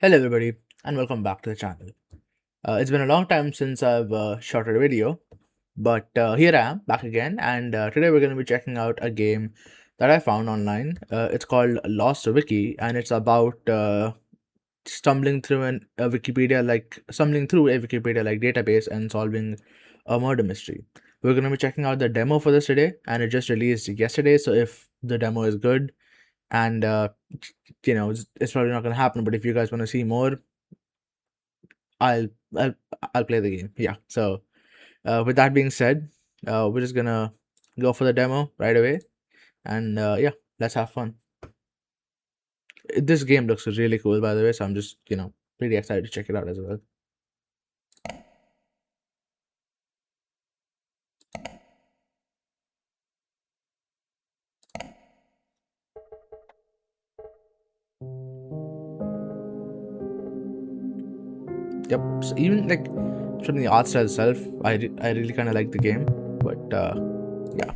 Hello, everybody, and welcome back to the channel. It's been a long time since I've shot a video, but here I am back again, and today we're going to be checking out a game that I found online. It's called Lost Wiki, and it's about stumbling through a Wikipedia like database and solving a murder mystery. We're going to be checking out the demo for this today, and it just released yesterday. So if the demo is good, and it's probably not going to happen, but if you guys want to see more, I'll I'll I'll play the game. Yeah. So with that being said, we're just gonna go for the demo right away, and yeah, let's have fun. This game looks really cool, by the way, so I'm just pretty excited to check it out as well. Yep. So even like from the art style itself, I really kind of like the game, but yeah,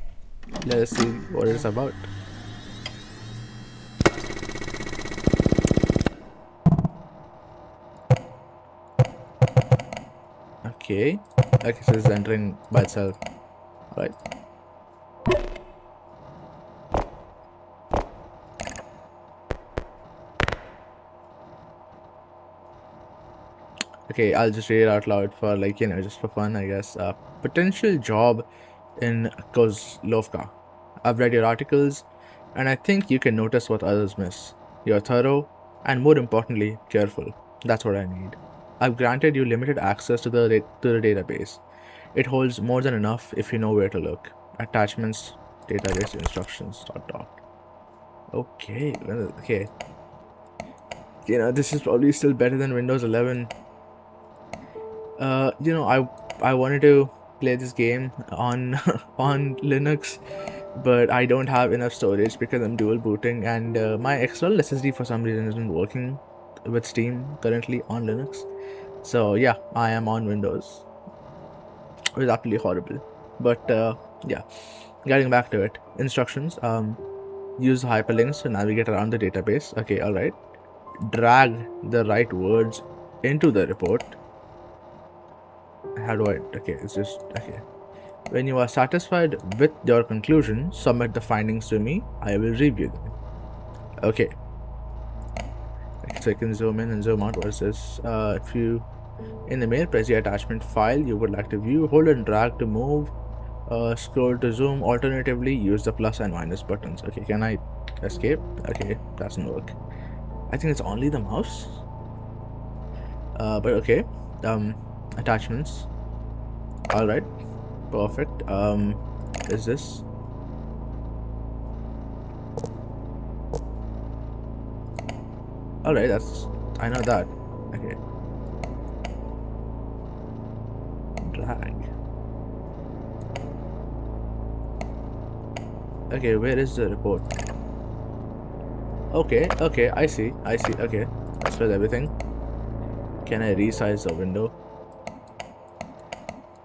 let's see what it's about. Okay. Okay, so it's entering by itself. All right. Okay, I'll just read it out loud for just for fun, I guess. Potential job in Kozlovka. I've read your articles, and I think you can notice what others miss. You're thorough, and more importantly, careful. That's what I need. I've granted you limited access to the database. It holds more than enough if you know where to look. Attachments, database instructions. Dot dot. Okay, okay. This is probably still better than Windows 11. I wanted to play this game on on Linux, but I don't have enough storage because I'm dual booting, and my external SSD for some reason isn't working with Steam currently on Linux. So yeah, I am on Windows. It was absolutely horrible. But yeah, getting back to it. Instructions. Use hyperlinks to navigate around the database. Okay, all right. Drag the right words into the report. How do I? Okay, it's just okay. When you are satisfied with your conclusion, submit the findings to me. I will review them. Okay. So I can zoom in and zoom out. What is this? If you in the mail, press the attachment file you would like to view. Hold and drag to move. Scroll to zoom. Alternatively, use the plus and minus buttons. Okay, can I escape? Okay, doesn't work. I think it's only the mouse. But okay. Attachments. All right. Perfect. Is this? Alright, I know that. Okay. Drag. Okay, where is the report? Okay, I see. Okay, that's with everything. Can I resize the window?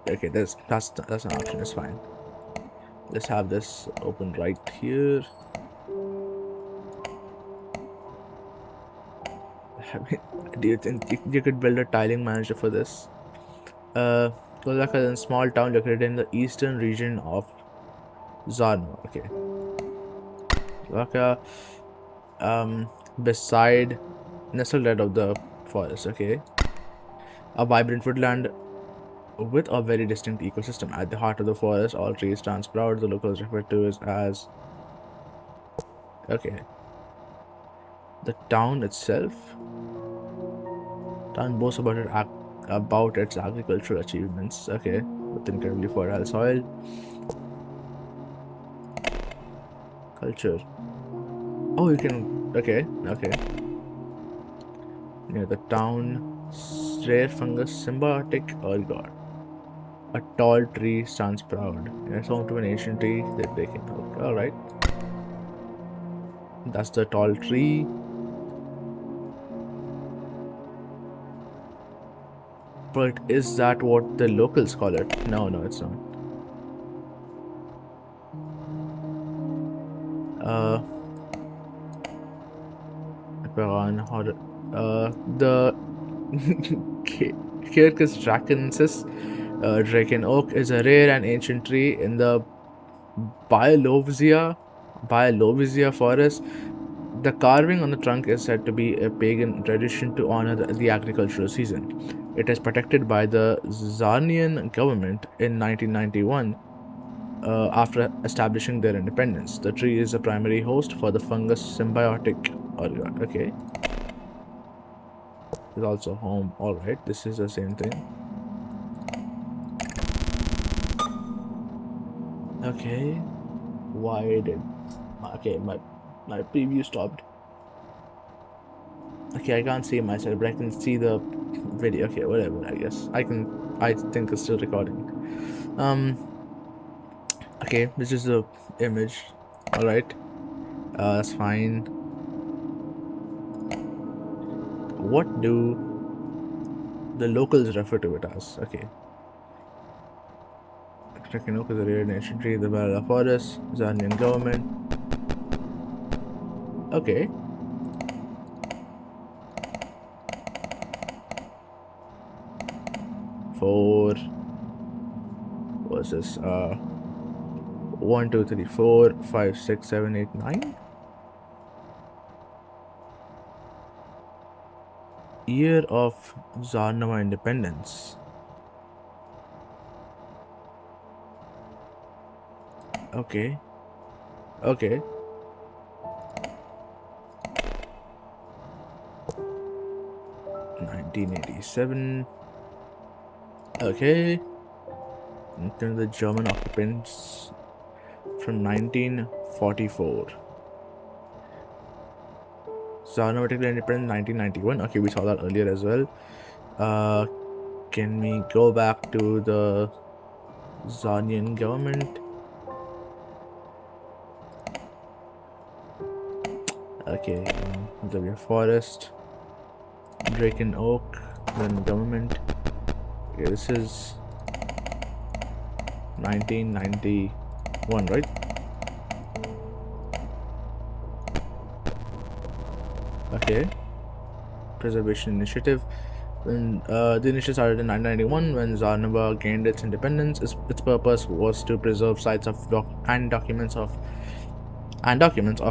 Okay, that's an option, it's fine. Let's have this open right here. Do you think you could build a tiling manager for this? Kozaka is a small town located in the eastern region of Zarno. Okay. Kozaka, beside nestled out of the forest. Okay. A vibrant woodland with a very distinct ecosystem. At the heart of the forest, all trees stand proud. The locals refer to it as... Okay. The town itself. Town boasts about its agricultural achievements. Okay. With incredibly fertile soil. Culture. Oh, you can... Okay. Near the town, rare fungus symbiotic ergot. A tall tree stands proud. It's home to an ancient tree that they can help. Alright. That's the tall tree. But is that what the locals call it? No, it's not. on the Quercus dracensis, Draken oak, is a rare and ancient tree in the Bialovesia forest. The carving on the trunk is said to be a pagan tradition to honor the agricultural season. It is protected by the Czarnian government in 1991 after establishing their independence. The tree is a primary host for the fungus symbiotic organ. Okay. It's also home. Alright, this is the same thing. Okay. Why did... Okay, my preview stopped. Okay, I can't see myself, but I can see the video. Okay, whatever, I guess. I think it's still recording. Okay, this is the image. Alright. That's fine. What do the locals refer to it as? Okay. Oak is a rare ancient tree in the Barala Forest, Zanian government. Okay. Four. What's this? 1, 2, 3, 4, 5, 6, 7, 8, 9. Year of Zarnava independence. Okay. Okay. (1987). Okay. Into the German occupants from 1944. Zarnava declared independence 1991. Okay, we saw that earlier as well. Can we go back to the Zarnian government? Okay, the forest, Draken Oak, then government. Okay, this is 1991, right? Okay. Preservation initiative. When the initiative started in 1991, when Zarnava gained its independence, its purpose was to preserve sites of documents of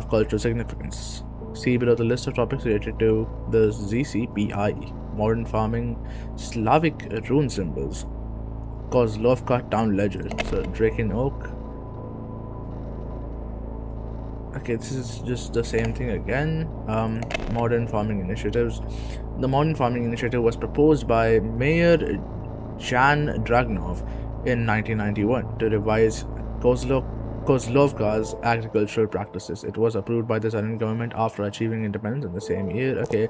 cultural significance. See below the list of topics related to the ZCPI: modern farming, Slavic rune symbols, Kozlovka town ledger. So Draken Oak. Okay, this is just the same thing again. Modern farming initiatives. The modern farming initiative was proposed by Mayor Jan Dragnov in 1991 to revise Kozlovka's agricultural practices. It was approved by the Czarnian government after achieving independence in the same year. Okay,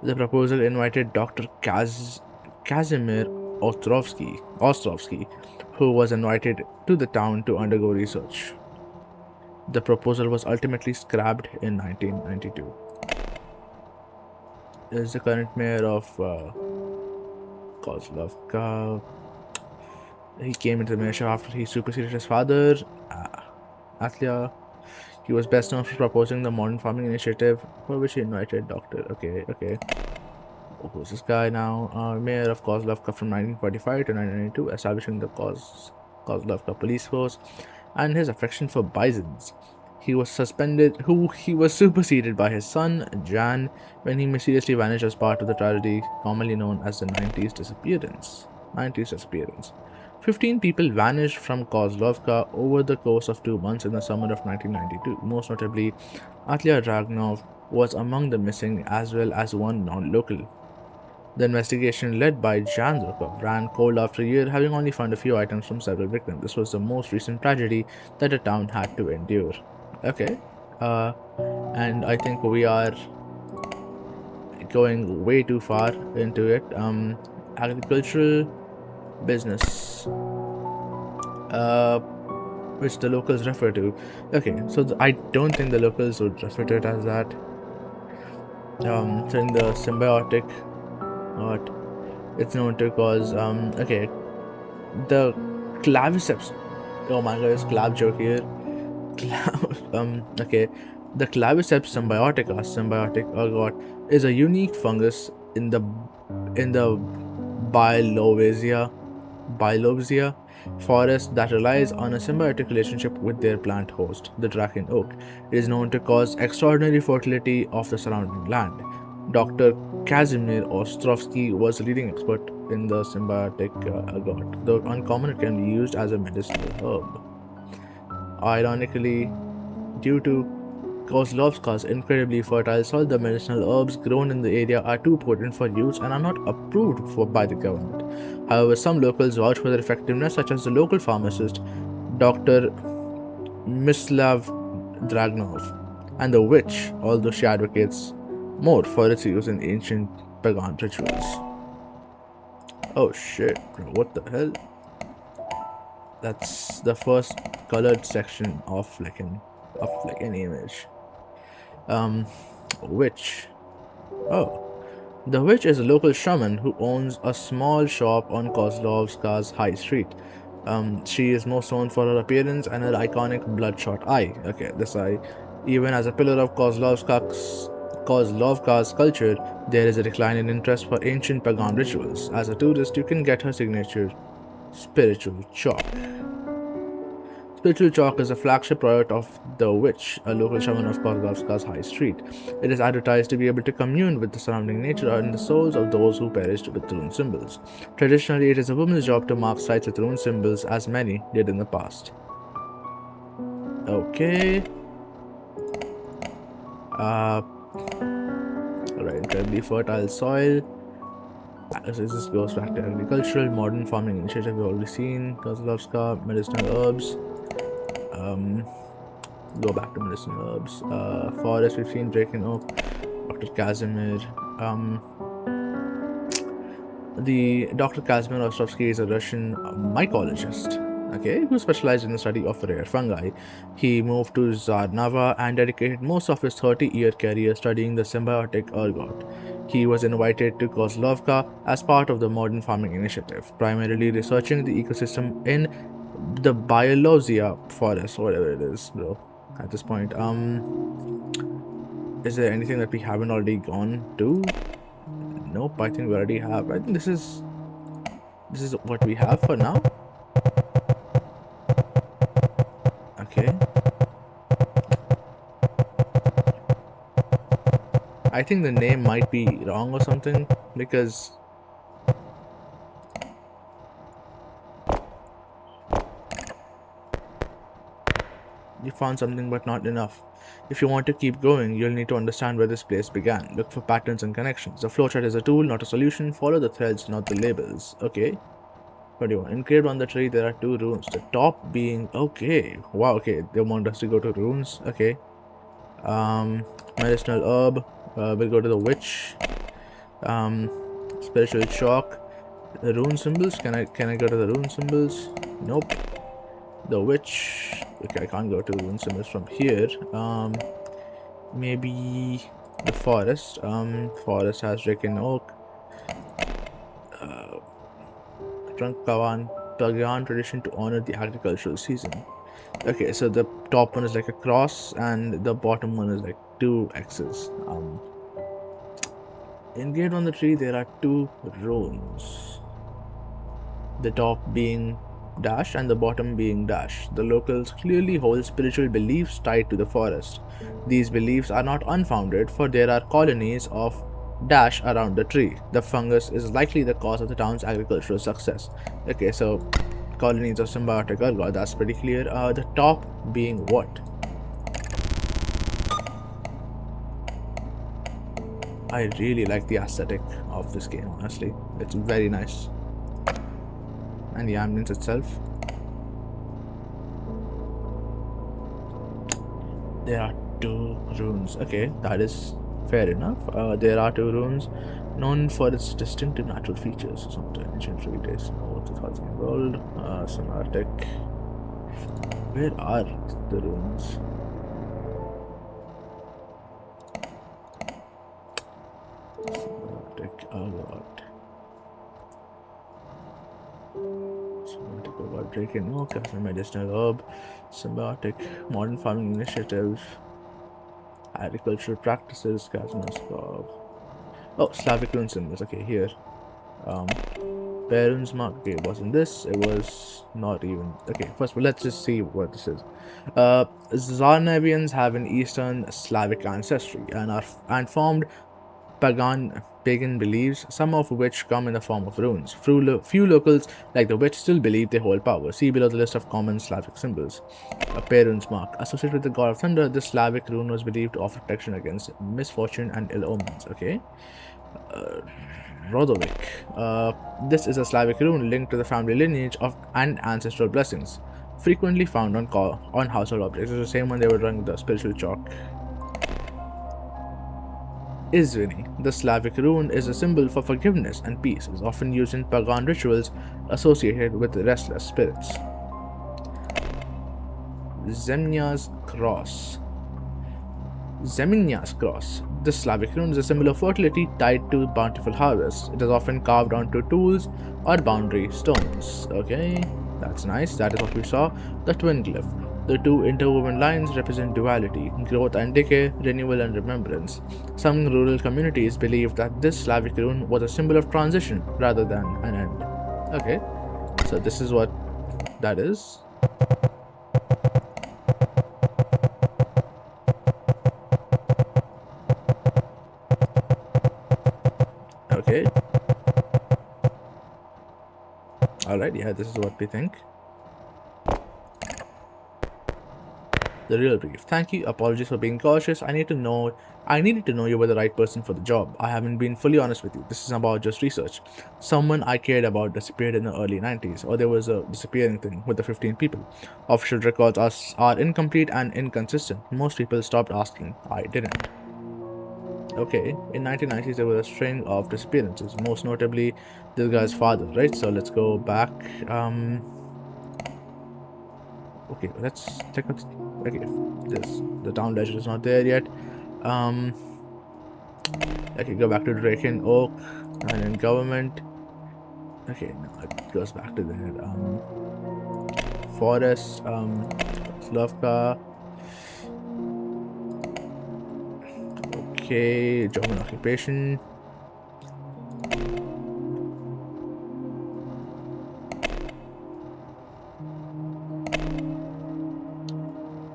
the proposal invited Dr. Kazimir Ostrovsky, who was invited to the town to undergo research. The proposal was ultimately scrapped in 1992. Is the current mayor of Kozlovka. He came into the mayorship after he superseded his father, Atlia. He was best known for proposing the modern farming initiative, for which he invited Dr. Okay. Who's this guy now? Mayor of Kozlovka from 1945 to 1992, establishing the Kozlovka police force, and his affection for bisons. He was superseded by his son, Jan, when he mysteriously vanished as part of the tragedy commonly known as the 90s disappearance. 15 people vanished from Kozlovka over the course of 2 months in the summer of 1992. Most notably, Atlia Dragnov was among the missing, as well as one non-local. The investigation, led by Jan Zukov, ran cold after a year, having only found a few items from several victims. This was the most recent tragedy that the town had to endure. Okay. And I think we are going way too far into it. Agricultural business, which the locals refer to. Okay, so I don't think the locals would refer to it as that. So in the symbiotic, what it's known to cause, okay, the claviceps. Oh my god, it's clav joke here. Okay, The Claviceps symbiotic ergot, is a unique fungus in the Bilobesia forest that relies on a symbiotic relationship with their plant host, the Draken oak. It is known to cause extraordinary fertility of the surrounding land. Dr. Kazimir Ostrovsky was a leading expert in the symbiotic ergot. Though uncommon, it can be used as a medicinal herb. Ironically, due to Kozlovska's incredibly fertile soil, the medicinal herbs grown in the area are too potent for use and are not approved by the government. However, some locals vouch for their effectiveness, such as the local pharmacist Dr. Mislav Dragnov, and the witch, although she advocates more for its use in ancient pagan rituals. Oh shit, bro, what the hell? That's the first colored section of any image. Witch. Oh. The witch is a local shaman who owns a small shop on Kozlovska's High Street. She is most known for her appearance and her iconic bloodshot eye. Okay, this eye. Even as a pillar of Kozlovka's culture, there is a decline in interest for ancient pagan rituals. As a tourist, you can get her signature spiritual chalk. Spiritual Chalk is a flagship product of The Witch, a local shaman of Kozlovska's High Street. It is advertised to be able to commune with the surrounding nature and the souls of those who perished with rune symbols. Traditionally, it is a woman's job to mark sites with rune symbols, as many did in the past. Okay. Alright, incredibly fertile soil. This goes back to agricultural, modern farming initiative we've already seen. Kozlovska, medicinal herbs. Go back to medicinal herbs. Forest, we've seen Draken Oak, Dr. Casimir. The Dr. Casimir Ostrovsky is a Russian mycologist, okay, who specialized in the study of rare fungi. He moved to Zarnava and dedicated most of his 30-year career studying the symbiotic ergot. He was invited to Kozlovka as part of the Modern Farming Initiative, primarily researching the ecosystem in the Bialosia forest, whatever it is, bro. At this point, is there anything that we haven't already gone to? Nope, I think we already have. I think this is what we have for now. Okay. I think the name might be wrong or something, because you found something but not enough. If you want to keep going, you'll need to understand where this place began. Look for patterns and connections. The flowchart is a tool, not a solution. Follow the threads, not the labels. Okay. What do you want? Engraved on the tree, there are 2 runes. The top being... Okay. Wow, okay. They want us to go to runes. Okay. Medicinal herb. We'll go to the witch. Spiritual chalk. The rune symbols. Can I go to the rune symbols? Nope. The witch. Okay, I can't go to rune symbols from here. Maybe the forest. Forest has Draken Oak. Pagan tradition to honor the agricultural season. Okay, so the top one is like a cross and the bottom one is like 2 X's. Engraved on the tree, there are 2 runes. The top being dash and the bottom being dash. The locals clearly hold spiritual beliefs tied to the forest. These beliefs are not unfounded, for there are colonies of dash around the tree. The fungus is likely the cause of the town's agricultural success. Okay, so colonies of symbiotic ergot, that's pretty clear. The top being what? I really like the aesthetic of this game, honestly. It's very nice. And the ambience itself. There are 2 runes. Okay, that is fair enough. There are 2 runes known for its distinctive natural features. Something ancient treatise, over 2000 years old. Symbiotic. Where are the runes? Symbiotic ergot. Symbiotic ergot. Draken Oak as a medicinal herb. Symbiotic modern farming initiative. Agricultural practices, oh, Slavic rune symbols. Okay, here. Parents mark. Okay, it wasn't this. It was not even. Okay, first of all, let's just see what this is. Zarnavians have an Eastern Slavic ancestry and formed pagan beliefs, some of which come in the form of runes. Few locals, like the witch, still believe they hold power. See below the list of common Slavic symbols. A parent's mark. Associated with the god of thunder, this Slavic rune was believed to offer protection against misfortune and ill omens. Okay. Rodovik. This is a Slavic rune linked to the family lineage of and ancestral blessings, frequently found on household objects. It's the same one they were drawing the spiritual chalk. Izvini, the Slavic rune, is a symbol for forgiveness and peace. It is often used in pagan rituals associated with restless spirits. Zemnya's cross. Zeminya's cross. This Slavic rune is a symbol of fertility tied to bountiful harvests. It is often carved onto tools or boundary stones. Okay, that's nice. That is what we saw. The twin glyph. The two interwoven lines represent duality, growth and decay, renewal and remembrance. Some rural communities believe that this Slavic rune was a symbol of transition rather than an end. Okay, so this is what that is. Okay. Alright, yeah, this is what we think. The real brief. Thank you. Apologies for being cautious. I needed to know you were the right person for the job. I haven't been fully honest with you. This is about just research. Someone I cared about disappeared in the early 90s, or there was a disappearing thing with the 15 people. Official records are incomplete and inconsistent. Most people stopped asking. I didn't. Okay, in 1990s there was a string of disappearances, most notably this guy's father, right? So let's go back. Okay, let's check out. Okay, the town ledger is not there yet. Okay, go back to Draken Oak and in government. Okay, no, it goes back to there. Forest, Slavka. Okay, German occupation.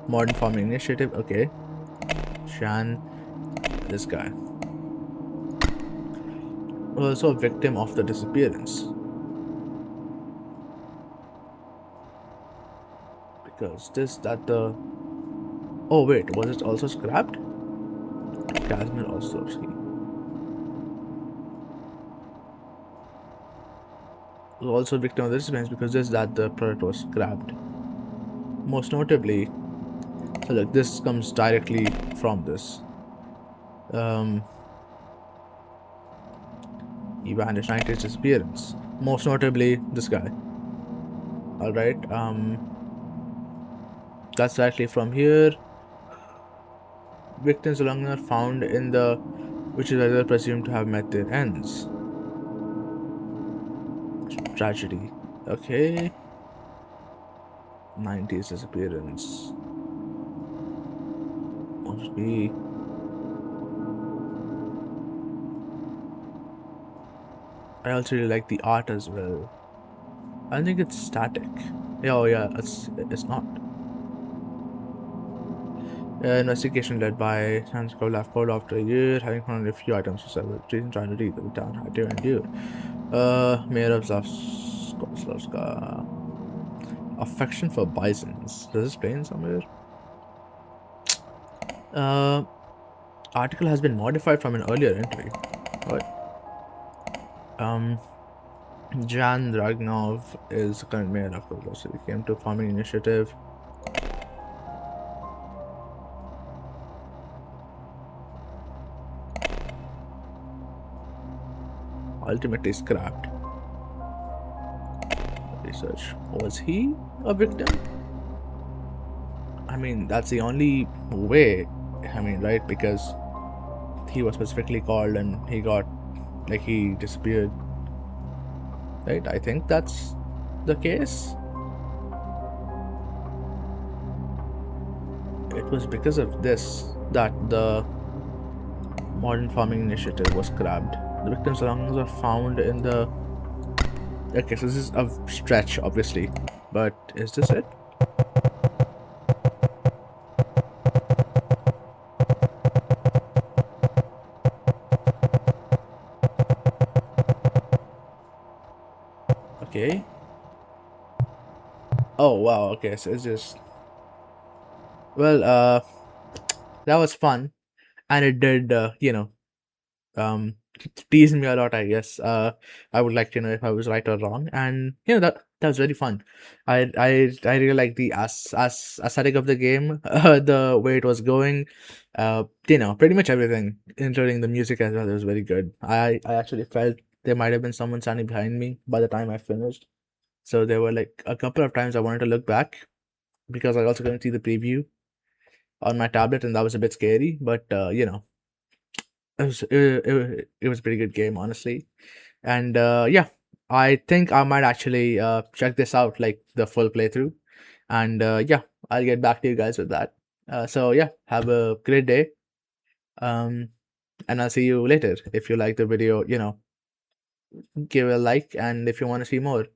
Modern farming initiative. Okay, Shan, this guy, also a victim of the disappearance. Because oh wait, was it also scrapped? Kazmir also was also a victim of the disappearance because the product was scrapped. Most notably, so look, this comes directly from this. He vanished, 90s disappearance. Most notably, this guy. Alright, that's directly from here. Victims along are found in the, which is either presumed to have met their ends. Tragedy. Okay. 90s disappearance. Must be. I also really like the art as well. I think it's static. Yeah, oh yeah, it's not. Investigation led by Sans Colaf called after a year, having found a few items for several reasons, trying to read the town had to endure. Mayor of Slavska. Affection for bisons. Does this explain somewhere? Article has been modified from an earlier entry. What? Jan Dragnov is the current mayor of Kozlov. He came to farming initiative. Ultimately scrapped. Research. Was he a victim? I mean, that's the only way. I mean, right? Because he was specifically called and he got, like, he disappeared. Right? I think that's the case. it was because of this that the modern farming initiative was scrapped. The victims' lungs were found in the. Okay, so this is a stretch, obviously, but is this it? Okay. Oh wow. Okay, so it's just well. That was fun, and it did. Um, tease me a lot, I guess. I would like to know if I was right or wrong, and that was very fun. I really like the aesthetic of the game, the way it was going, pretty much everything, including the music as well. It was very good. I actually felt there might have been someone standing behind me by the time I finished. So there were like a couple of times I wanted to look back because I also couldn't see the preview on my tablet, and that was a bit scary. But it was a pretty good game, honestly. And yeah, I think I might actually check this out, like the full playthrough. And yeah, I'll get back to you guys with that. So yeah, have a great day. Um, and I'll see you later. If you like the video, give a like, and if you want to see more,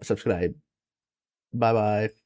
subscribe. Bye bye.